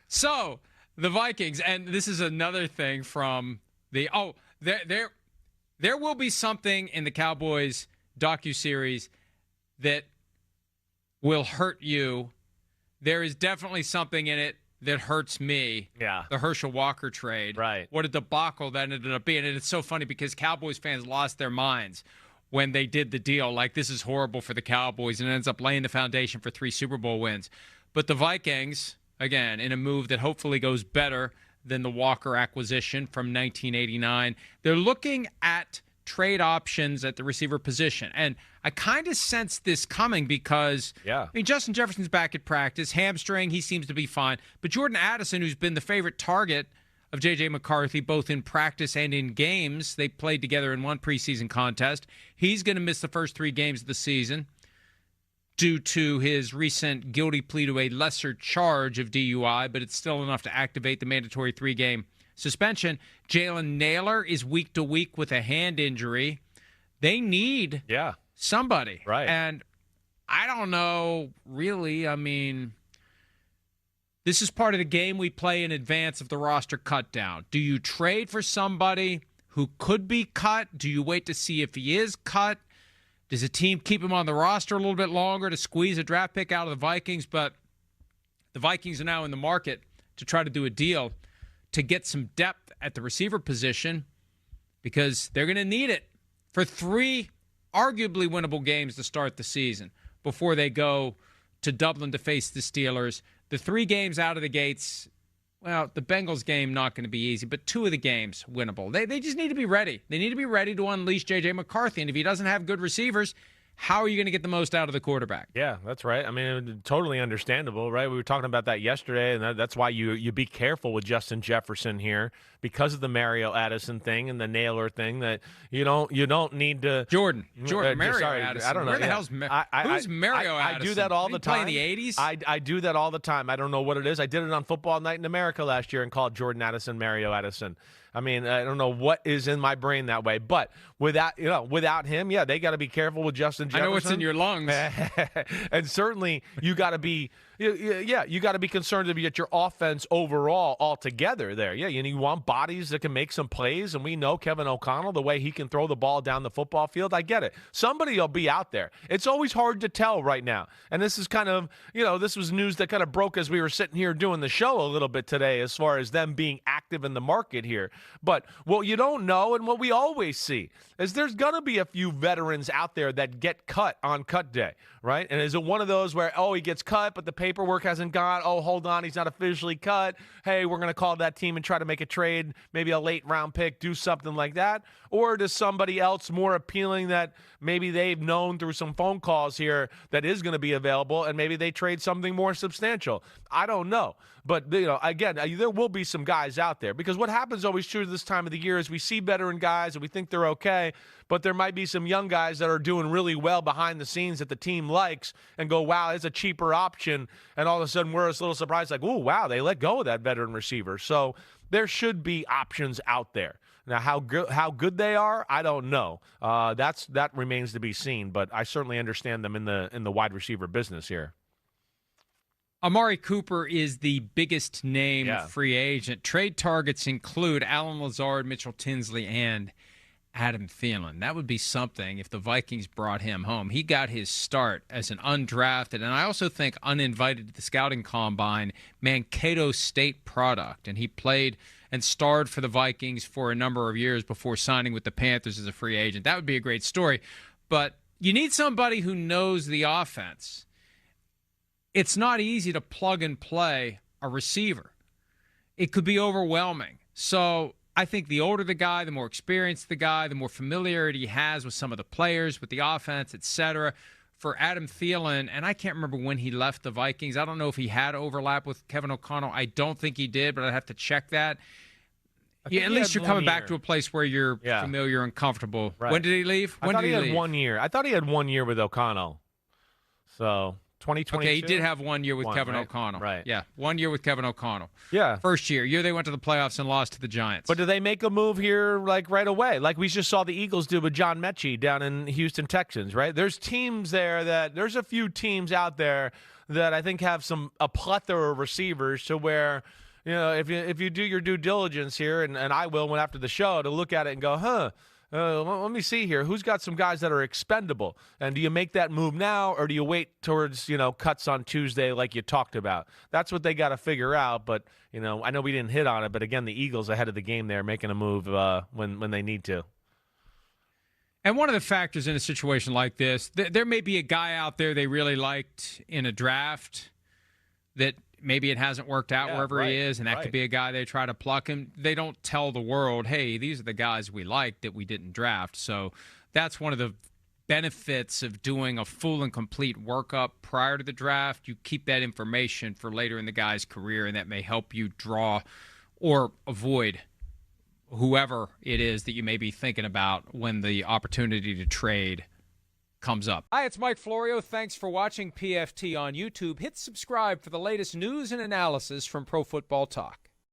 So the Vikings, and this is another thing from the there will be something in the Cowboys docuseries that will hurt you. There is definitely something in it that hurts me. Yeah. The Herschel Walker trade. Right. What a debacle that ended up being. And it's so funny because Cowboys fans lost their minds when they did the deal. Like, this is horrible for the Cowboys, and it ends up laying the foundation for 3 Super Bowl wins. But the Vikings, again, in a move that hopefully goes better than the Walker acquisition from 1989, they're looking at trade options at the receiver position. And I kind of sense this coming because, Justin Jefferson's back at practice, hamstring, he seems to be fine. But Jordan Addison, who's been the favorite target of JJ McCarthy, both in practice and in games, they played together in one preseason contest. He's going to miss the first 3 games of the season due to his recent guilty plea to a lesser charge of DUI, but it's still enough to activate the mandatory 3-game suspension. Jalen Naylor is week to week with a hand injury. They need somebody. Right. And I don't know, really. I mean, this is part of the game we play in advance of the roster cut down. Do you trade for somebody who could be cut? Do you wait to see if he is cut? Does a team keep him on the roster a little bit longer to squeeze a draft pick out of the Vikings? But the Vikings are now in the market to try to do a deal to get some depth at the receiver position because they're going to need it for 3 arguably winnable games to start the season before they go to Dublin to face the Steelers. The 3 games out of the gates, well, the Bengals game not going to be easy, but 2 of the games winnable. They just need to be ready. They need to be ready to unleash JJ McCarthy, and if he doesn't have good receivers, how are you going to get the most out of the quarterback? Yeah, that's right. I mean, totally understandable, right? We were talking about that yesterday, and that's why you be careful with Justin Jefferson here because of the Mario Addison thing and the Naylor thing. That you don't need to Jordan Mario Addison. I don't know. Where the hell's who's Mario Addison? I do that all the time. Play in the 80s? I do that all the time. I don't know what it is. I did it on Football Night in America last year and called Jordan Addison Mario Addison. I mean, I don't know what is in my brain that way, but without him, they got to be careful with Justin Jefferson. I know what's in your lungs, and certainly you got to be, you got to be concerned to get your offense overall all together there. Yeah, you want bodies that can make some plays, and we know Kevin O'Connell, the way he can throw the ball down the football field. I get it. Somebody will be out there. It's always hard to tell right now, and this is kind of, this was news that kind of broke as we were sitting here doing the show a little bit today, as far as them being active in the market here. But what you don't know, and what we always see, is there's going to be a few veterans out there that get cut on cut day, right? And is it one of those where, he gets cut, but the paperwork hasn't gone? Oh, hold on, he's not officially cut. Hey, we're going to call that team and try to make a trade, maybe a late round pick, do something like that? Or does somebody else more appealing that maybe they've known through some phone calls here that is going to be available, and maybe they trade something more substantial? I don't know. But, again, there will be some guys out there, because what happens always true this time of the year is we see veteran guys and we think they're okay, but there might be some young guys that are doing really well behind the scenes that the team likes and go, wow, it's a cheaper option. And all of a sudden we're a little surprised, like, oh, wow, they let go of that veteran receiver. So there should be options out there. Now, how good they are, I don't know. That remains to be seen, but I certainly understand them in the wide receiver business here. Amari Cooper is the biggest name free agent. Trade targets include Allen Lazard, Mitchell Tinsley, and Adam Thielen. That would be something if the Vikings brought him home. He got his start as an undrafted, and I also think uninvited to the scouting combine, Mankato State product. And he played and starred for the Vikings for a number of years before signing with the Panthers as a free agent. That would be a great story. But you need somebody who knows the offense. It's not easy to plug and play a receiver. It could be overwhelming. So I think the older the guy, the more experienced the guy, the more familiarity he has with some of the players, with the offense, etc. For Adam Thielen, and I can't remember when he left the Vikings. I don't know if he had overlap with Kevin O'Connell. I don't think he did, but I'd have to check that. Yeah, at least you're coming back to a place where you're familiar and comfortable. Right. When did he leave? I thought he had 1 year. I thought he had 1 year with O'Connell. So 2022. Okay, he did have 1 year with Kevin right? O'Connell. Right. Yeah, 1 year with Kevin O'Connell. Yeah. First year they went to the playoffs and lost to the Giants. But do they make a move here like right away? Like we just saw the Eagles do with John Mechie down in Houston Texans, right? There's teams there there's a few teams out there that I think have a plethora of receivers to where, if you do your due diligence here, and I will when after the show, to look at it and go, let me see here. Who's got some guys that are expendable? And do you make that move now, or do you wait towards, cuts on Tuesday like you talked about? That's what they got to figure out. But, I know we didn't hit on it, but again, the Eagles ahead of the game there making a move when they need to. And one of the factors in a situation like this, there may be a guy out there they really liked in a draft that maybe it hasn't worked out wherever he is, and that could be a guy they try to pluck him. They don't tell the world, hey, these are the guys we like that we didn't draft. So that's one of the benefits of doing a full and complete workup prior to the draft. You keep that information for later in the guy's career, and that may help you draw or avoid whoever it is that you may be thinking about when the opportunity to trade comes up. Hi, it's Mike Florio. Thanks for watching PFT on YouTube. Hit subscribe for the latest news and analysis from Pro Football Talk.